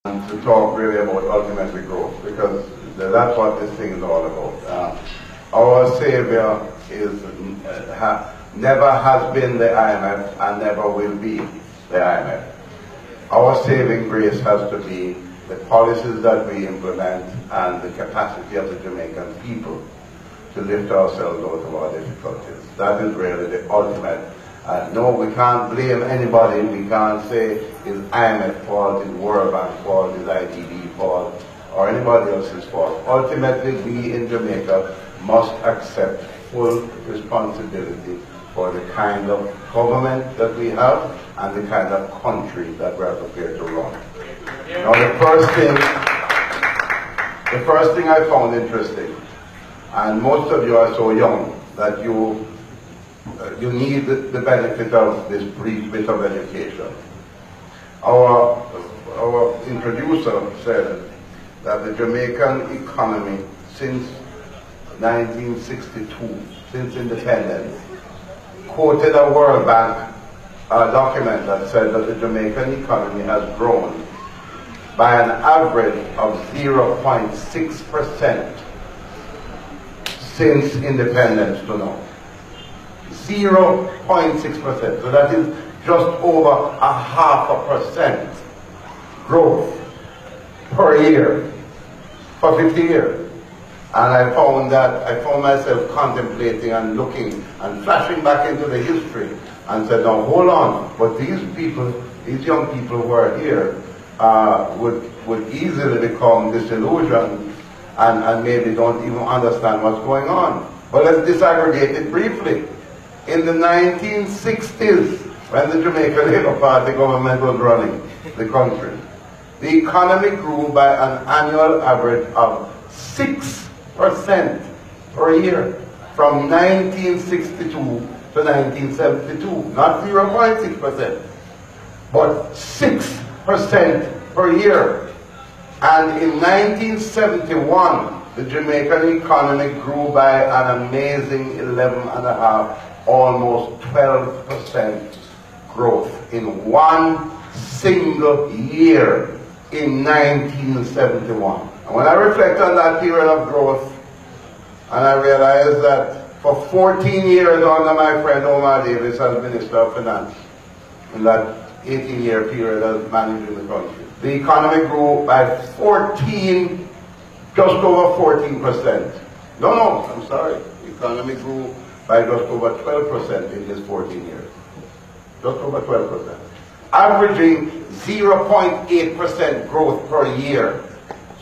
and to talk really about ultimately growth, because that's what this thing is all about. Our Savior never has been the IMF and never will be the IMF. Our saving grace has to be the policies that we implement and the capacity of the Jamaican people to lift ourselves out of our difficulties. That is really the ultimate. No, we can't blame anybody. We can't say it's IMF fault, it's World Bank fault, it's IDB fault, or anybody else's fault. Ultimately, we in Jamaica must accept full responsibility for the kind of government that we have and the kind of country that we're prepared to run. Now, the first thing I found interesting, and most of you are so young that you need the benefit of this brief bit of education. Our introducer said that the Jamaican economy since 1962, since independence, quoted a World Bank document that said that the Jamaican economy has grown by an average of 0.6% since independence to now. 0.6%. So that is just over 0.5% growth per year for 50 years. And I found myself contemplating and looking and flashing back into the history and said, now hold on, but these people, these young people who are here would easily become disillusioned and maybe don't even understand what's going on. But let's disaggregate it briefly. In the 1960s, when the Jamaican Labour Party government was running the country, the economy grew by an annual average of 6% per year from 1962 to 1972. Not 0.6%, but 6% per year. And in 1971, the Jamaican economy grew by an amazing 11.5%, almost 12% growth in one single year in 1971. And when I reflect on that period of growth, and I realize that for 14 years under my friend Omar Davis as Minister of Finance, in that 18-year period as managing the country, the economy grew by just over 14%. No, I'm sorry. The economy grew by just over 12% in his 14 years. Just over 12%. Averaging 0.8% growth per year.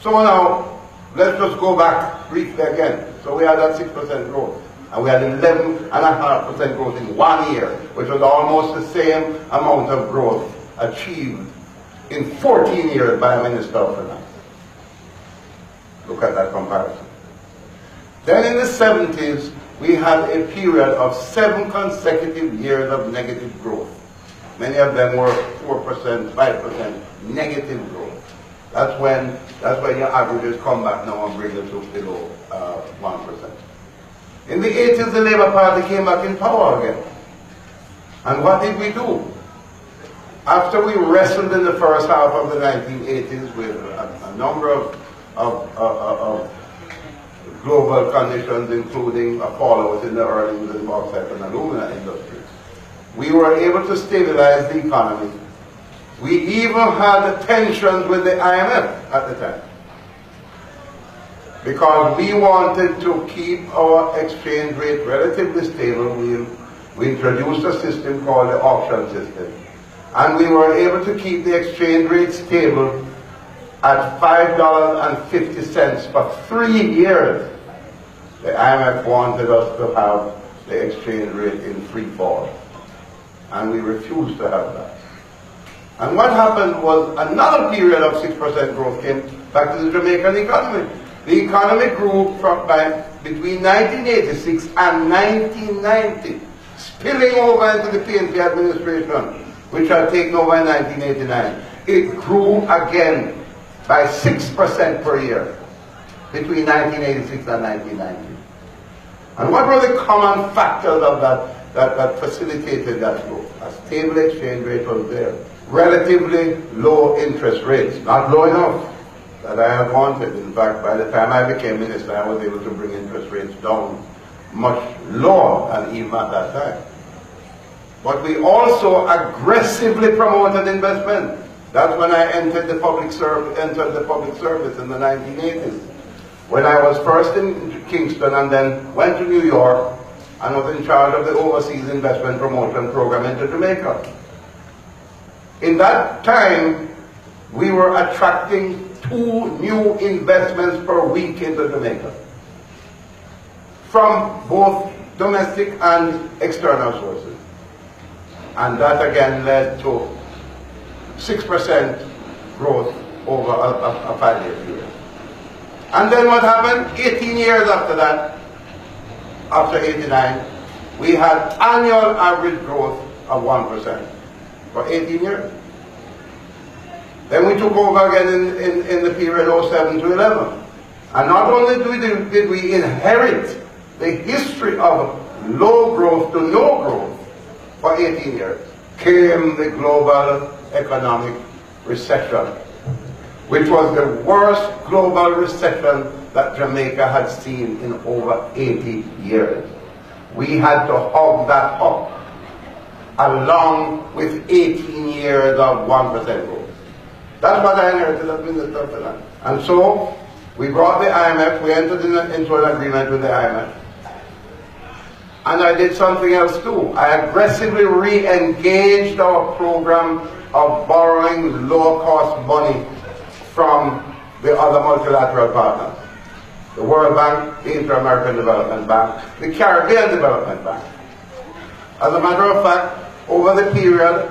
So now, let's just go back briefly again. So we had that 6% growth. And we had 11.5% growth in 1 year, which was almost the same amount of growth achieved in 14 years by a Minister of Finance. Look at that comparison. Then in the 70s, we had a period of 7 consecutive years of negative growth. Many of them were 4%, 5% negative growth. That's when your averages come back now and bring it to below 1%. In the 80s, the Labour Party came back in power again. And what did we do? After we wrestled in the first half of the 1980s with a number of global conditions, including a fallout in the earnings and bauxite and alumina industries, we were able to stabilize the economy. We even had tensions with the IMF at the time, because we wanted to keep our exchange rate relatively stable. We introduced a system called the auction system, and we were able to keep the exchange rate stable at $5.50 for 3 years. The IMF wanted us to have the exchange rate in free fall, and we refused to have that. And what happened was another period of 6% growth came back to the Jamaican economy. The economy grew between 1986 and 1990, spilling over into the PNP administration, which had taken over in 1989. It grew again by 6% per year between 1986 and 1990. And what were the common factors of that that facilitated that growth. A stable exchange rate was there. Relatively low interest rates, not low enough that I had wanted. In fact, by the time I became minister, I was able to bring interest rates down much lower than even at that time. But we also aggressively promoted investment. That's when I entered the public service in the 1980s. When I was first in Kingston and then went to New York and was in charge of the Overseas Investment Promotion Program into Jamaica. In that time, we were attracting 2 new investments per week into Jamaica, from both domestic and external sources. And that again led to 6% growth over a 5-year period. And then what happened? 18 years after that, after 89, we had annual average growth of 1% for 18 years. Then we took over again in the period 07 to 11. And not only did we inherit the history of low growth to no growth for 18 years, came the global economic recession, which was the worst global recession that Jamaica had seen in over 80 years. We had to hug that up, along with 18 years of 1% growth. That's what I inherited as Minister of Finance. And so, we brought the IMF, we entered into an agreement with the IMF. And I did something else too. I aggressively re-engaged our program of borrowing low-cost money from the other multilateral partners. The World Bank, the Inter-American Development Bank, the Caribbean Development Bank. As a matter of fact, over the period,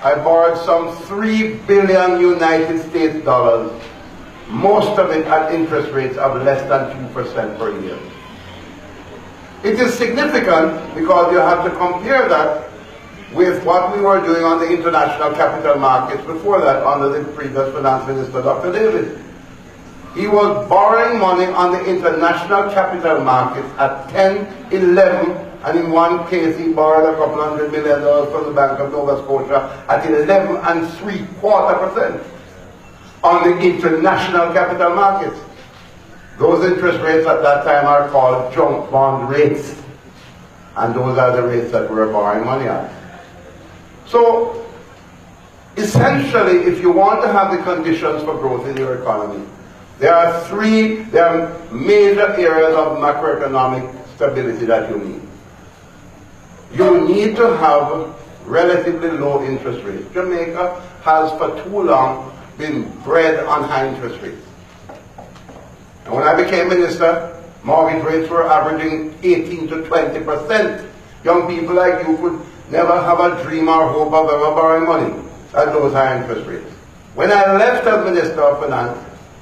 I borrowed some $3 billion United States dollars, most of it at interest rates of less than 2% per year. It is significant because you have to compare that with what we were doing on the international capital markets before that under the previous finance minister, Dr. David. He was borrowing money on the international capital markets at 10, 11, and in one case he borrowed $200 million from the Bank of Nova Scotia at 11.75% on the international capital markets. Those interest rates at that time are called junk bond rates, and those are the rates that we're borrowing money at. So, essentially, if you want to have the conditions for growth in your economy, there are major areas of macroeconomic stability that you need. You need to have relatively low interest rates. Jamaica has for too long been bred on high interest rates. And when I became minister, mortgage rates were averaging 18 to 20%. Young people like you could never have a dream or hope of ever borrowing money at those high interest rates. When I left as Minister of Finance,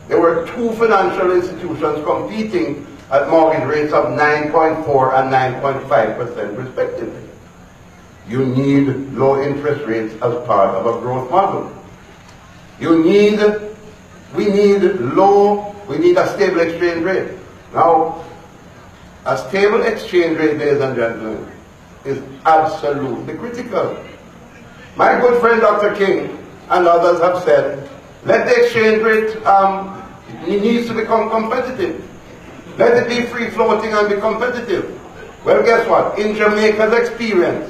there were 2 financial institutions competing at mortgage rates of 9.4 and 9.5% respectively. You need low interest rates as part of a growth model. We need a stable exchange rate. Now, a stable exchange rate, ladies and gentlemen, is absolutely critical. My good friend Dr. King and others have said, let the exchange rate, it needs to become competitive. Let it be free floating and be competitive. Well, guess what? In Jamaica's experience,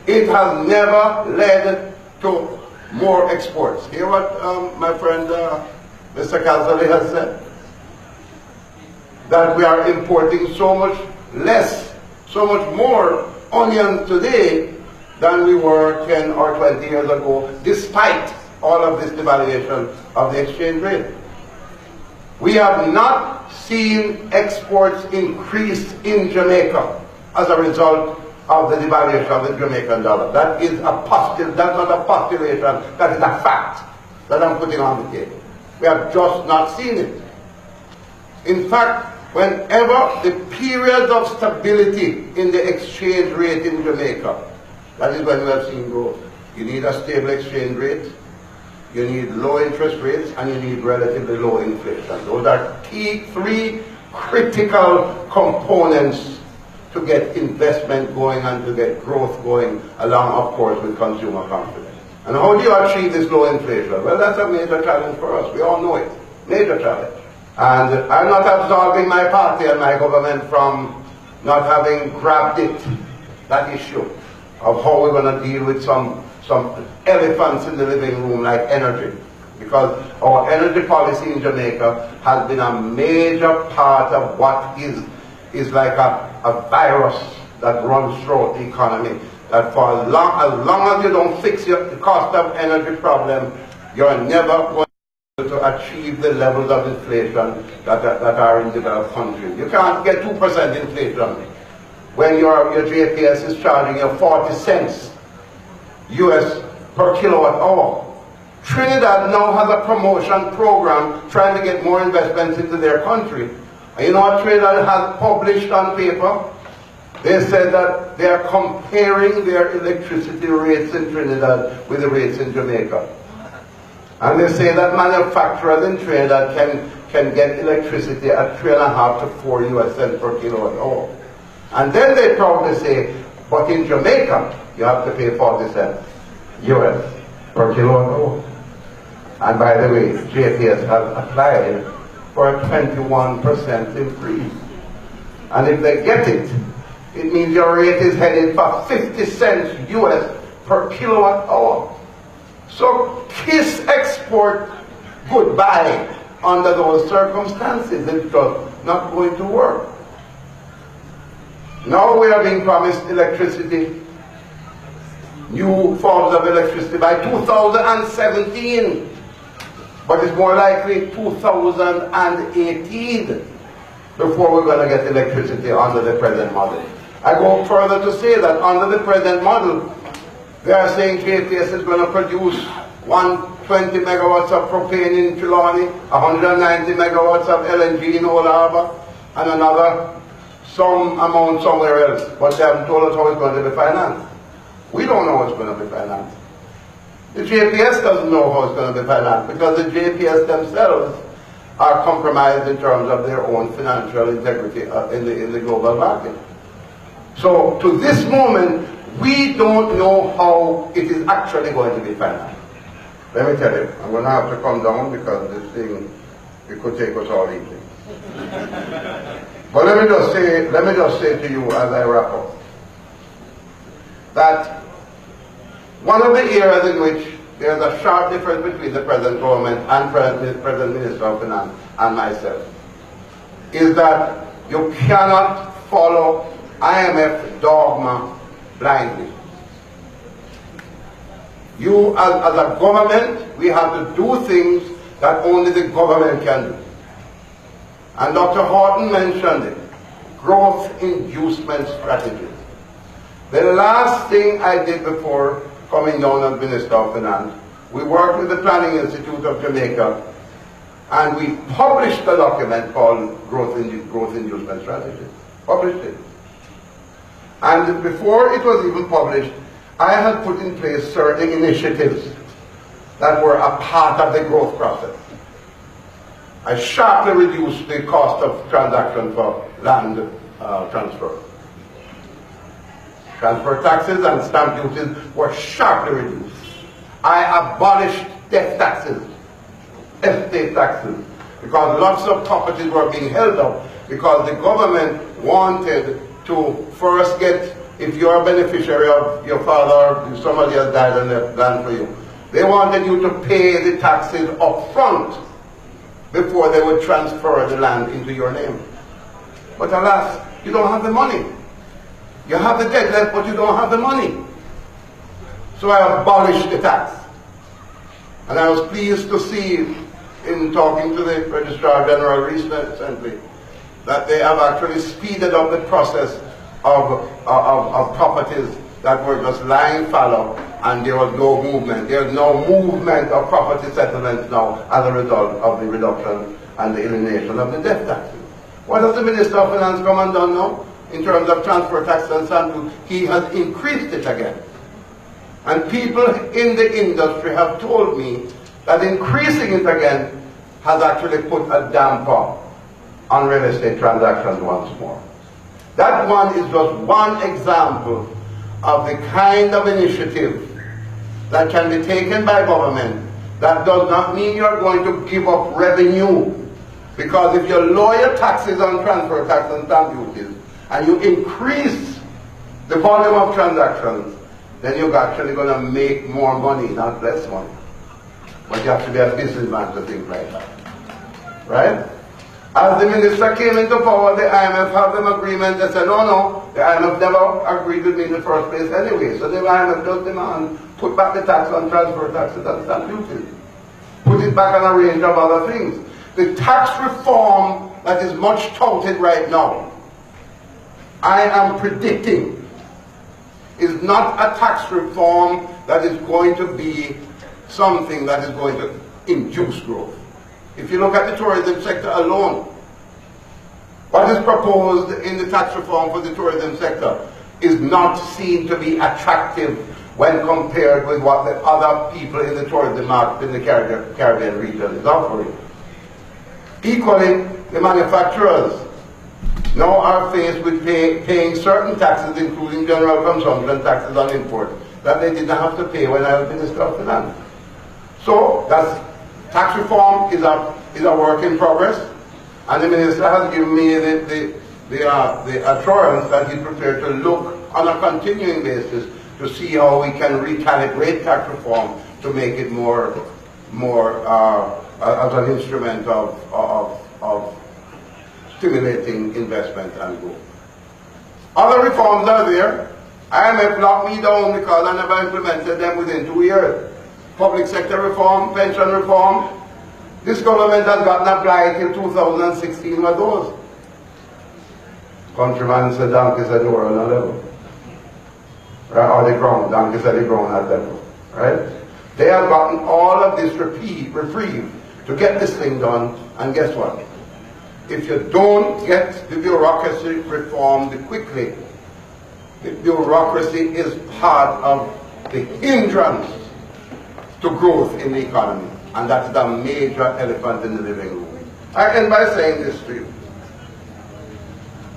it has never led to more exports. Hear what my friend Mr. Audley has said? That we are importing so much less, so much more onions today than we were 10 or 20 years ago, despite all of this devaluation of the exchange rate. We have not seen exports increase in Jamaica as a result of the devaluation of the Jamaican dollar. That is a that's not a postulation, that is a fact that I'm putting on the table. We have just not seen it. In fact, whenever the period of stability in the exchange rate in Jamaica, that is when we have seen growth. You need a stable exchange rate, you need low interest rates, and you need relatively low inflation. Those are key 3 critical components to get investment going and to get growth going, along, of course, with consumer confidence. And how do you achieve this low inflation? Well, that's a major challenge for us. We all know it. Major challenge. And I'm not absolving my party and my government from not having grabbed it, that issue of how we're going to deal with some elephants in the living room like energy. Because our energy policy in Jamaica has been a major part of what is like a virus that runs throughout the economy. That for as long as you don't fix the cost of energy problem, you're never going to achieve the levels of inflation that are in developed countries. You can't get 2% inflation when your JPS is charging you 40 cents US per kilowatt hour. Trinidad now has a promotion program trying to get more investments into their country. And you know what Trinidad has published on paper? They said that they are comparing their electricity rates in Trinidad with the rates in Jamaica. And they say that manufacturers in Trinidad can get electricity at 3.5 to 4 US cents per kilowatt hour. And then they proudly say, but in Jamaica, you have to pay 40 cents US per kilowatt hour. And by the way, JPS has applied for a 21% increase. And if they get it, it means your rate is headed for 50 cents US per kilowatt hour. So kiss export goodbye under those circumstances. It's just not going to work. Now we are being promised electricity, new forms of electricity by 2017. But it's more likely 2018 before we're going to get electricity under the present model. I go further to say that under the present model, they are saying JPS is going to produce 120 megawatts of propane in Trelawney, 190 megawatts of LNG in Old Harbour, and another some amount somewhere else. But they haven't told us how it's going to be financed. We don't know how it's going to be financed. The JPS doesn't know how it's going to be financed because the JPS themselves are compromised in terms of their own financial integrity in the global market. So to this moment, we don't know how it is actually going to be financed. Let me tell you, I'm going to have to come down because this thing, it could take us all evening. But let me just say to you as I wrap up, that one of the areas in which there is a sharp difference between the present government and present Minister of Finance and myself is that you cannot follow IMF dogma blindly. You, as a government, we have to do things that only the government can do. And Dr. Horton mentioned it, growth-inducement strategies. The last thing I did before coming down as Minister of Finance, we worked with the Planning Institute of Jamaica and we published a document called Growth-inducement Strategies. Published it. And before it was even published, I had put in place certain initiatives that were a part of the growth process. I sharply reduced the cost of transaction for land transfer. Transfer taxes and stamp duties were sharply reduced. I abolished death taxes, estate taxes, because lots of properties were being held up because the government wanted to first get, if you're a beneficiary of your father or somebody else died and left land for you, they wanted you to pay the taxes up front before they would transfer the land into your name. But alas, you don't have the money. You have the debt left, but you don't have the money. So I abolished the tax. And I was pleased to see, in talking to the Registrar General recently, that they have actually speeded up the process of properties that were just lying fallow, and there was no movement. There is no movement of property settlements now as a result of the reduction and the elimination of the death taxes. What has the Minister of Finance come and done now? In terms of transfer tax and stamp duty, he has increased it again. And people in the industry have told me that increasing it again has actually put a damper on real estate transactions once more. That one is just one example of the kind of initiative that can be taken by government. That does not mean you're going to give up revenue. Because if you lower your taxes on transfer tax and stamp duties, and you increase the volume of transactions, then you're actually going to make more money, not less money. But you have to be a businessman to think like that. Right? As the minister came into power, the IMF had an agreement. They said, no, the IMF never agreed with me in the first place anyway. So the IMF just demand, put back the tax on transfer taxes and stamp duties. Put it back on a range of other things. The tax reform that is much touted right now, I am predicting, is not a tax reform that is going to be something that is going to induce growth. If you look at the tourism sector alone, what is proposed in the tax reform for the tourism sector is not seen to be attractive when compared with what the other people in the tourism market in the Caribbean region is offering. Equally, the manufacturers now are faced with paying certain taxes, including general consumption taxes on imports, that they did not have to pay when I was Minister of Finance. So, tax reform is a work in progress, and the Minister has given me the assurance that he's prepared to look on a continuing basis to see how we can recalibrate tax reform to make it more as an instrument of stimulating investment and growth. Other reforms are there. IMF locked me down because I never implemented them within 2 years. Public sector reform, pension reform. This government has gotten applied till 2016 with those. Countryman said, donkey said they were on a level. Right? Or the ground, donkey said the ground at level. Right? They have gotten all of this reprieve to get this thing done, and guess what? If you don't get the bureaucracy reformed quickly, the bureaucracy is part of the hindrance to growth in the economy, and that's the major elephant in the living room. I end by saying this to you.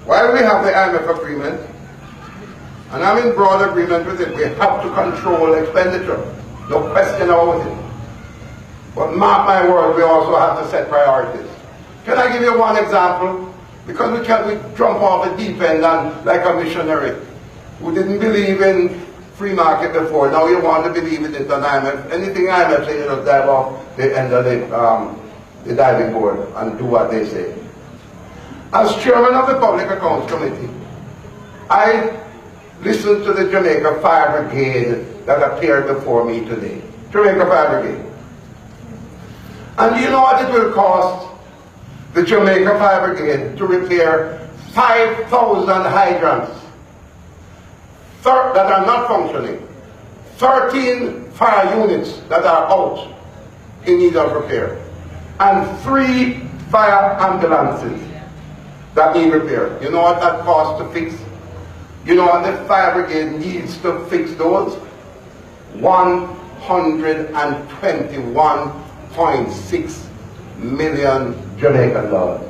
While we have the IMF agreement, and I'm in broad agreement with it, we have to control expenditure. No question about it. But mark my word, we also have to set priorities. Can I give you one example? Because we jump off a deep end and like a missionary who didn't believe in free market before. Now you want to believe in it on IMF. Anything IMF say, you just dive off the end of the diving board and do what they say. As chairman of the Public Accounts Committee, I listened to the Jamaica Fire Brigade that appeared before me today. Jamaica Fire Brigade. And do you know what it will cost the Jamaica Fire Brigade to repair 5,000 hydrants that are not functioning, 13 fire units that are out in need of repair, and 3 fire ambulances that need repair? You know what that costs to fix? You know what the fire brigade needs to fix those? $121.6 million Jamaican dollars.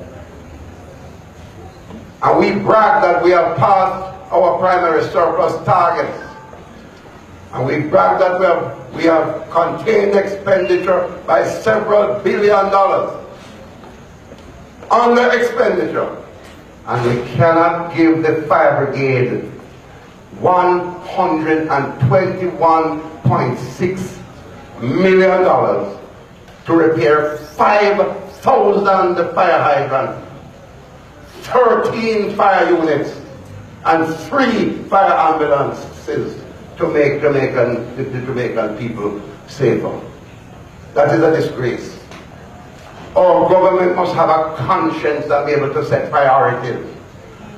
And we brag that we have passed our primary surplus targets. And we brag that we have contained expenditure by several billion dollars. Under expenditure. And we cannot give the fire brigade $121.6 million to repair 5,000 fire hydrants, 13 fire units, and 3 fire ambulances to make the Jamaican people safer. That is a disgrace. Our government must have a conscience and be able to set priorities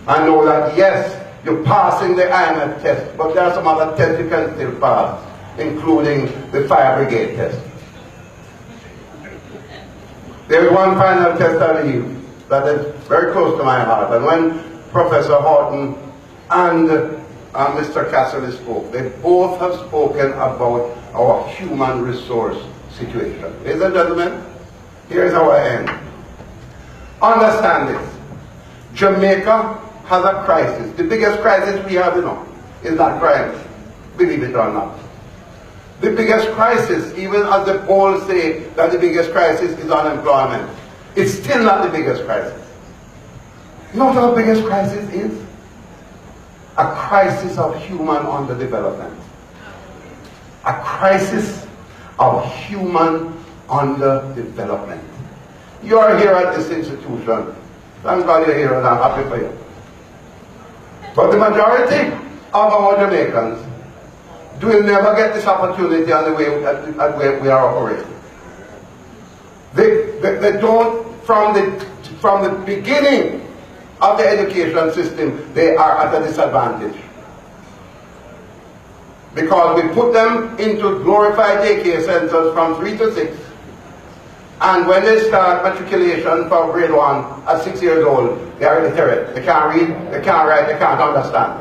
and know that yes, you're passing the IMF test, but there are some other tests you can still pass, including the fire brigade test. There's one final test I leave that is very close to my heart, and when Professor Horton and Mr. Casserly spoke, they both have spoken about our human resource situation. Ladies and gentlemen, here's how I end. Understand this. Jamaica has a crisis. The biggest crisis we have, is not crime, believe it or not. The biggest crisis, even as the polls say that the biggest crisis is unemployment, it's still not the biggest crisis. You know what our biggest crisis is? A crisis of human underdevelopment. A crisis of human underdevelopment. You are here at this institution. Thank God you're here and I'm happy for you. But the majority of our Jamaicans will never get this opportunity on the way at where we are operating. They don't, from the beginning of the education system, they are at a disadvantage. Because we put them into glorified daycare centers from 3 to 6, and when they start matriculation for grade 1 at 6 years old, they are illiterate. They can't read, they can't write, they can't understand.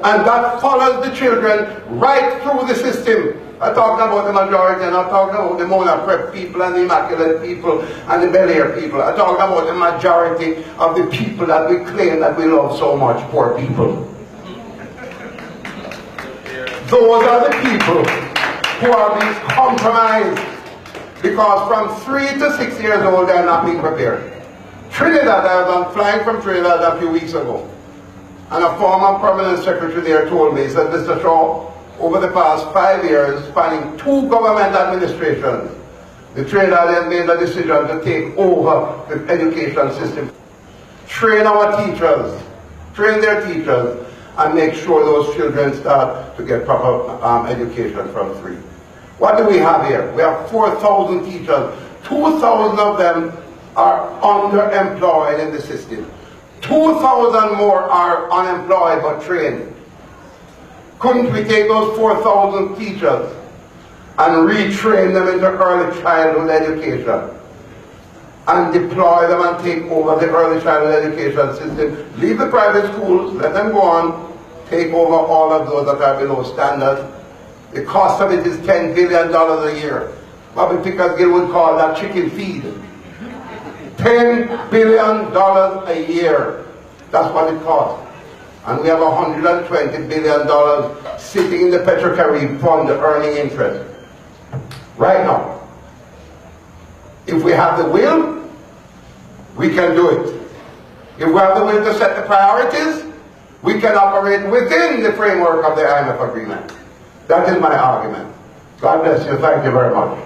And that follows the children right through the system. I'm talking about the majority, and I'm talking about the Mona Prep people and the Immaculate people and the Bel Air people. I'm talking about the majority of the people that we claim that we love so much, poor people. Those are the people who are being compromised because from 3 to 6 years old they are not being prepared. Trinidad, I was flying from Trinidad a few weeks ago, and a former permanent secretary there told me, he said, Mr. Shaw, over the past 5 years, spanning 2 government administrations, the Trinidadians made a decision to take over the education system. Train our teachers, train their teachers, and make sure those children start to get proper education from 3. What do we have here? We have 4,000 teachers. 2,000 of them are underemployed in the system. 2,000 more are unemployed but trained. Couldn't we take those 4,000 teachers and retrain them into early childhood education and deploy them and take over the early childhood education system? Leave the private schools, let them go on, take over all of those that are below standard. The cost of it is $10 billion a year. Bobby Pickersgill would call that chicken feed. $10 billion a year. That's what it costs. And we have $120 billion sitting in the Petrocarib fund earning interest. Right now. If we have the will, we can do it. If we have the will to set the priorities, we can operate within the framework of the IMF agreement. That is my argument. God bless you. Thank you very much.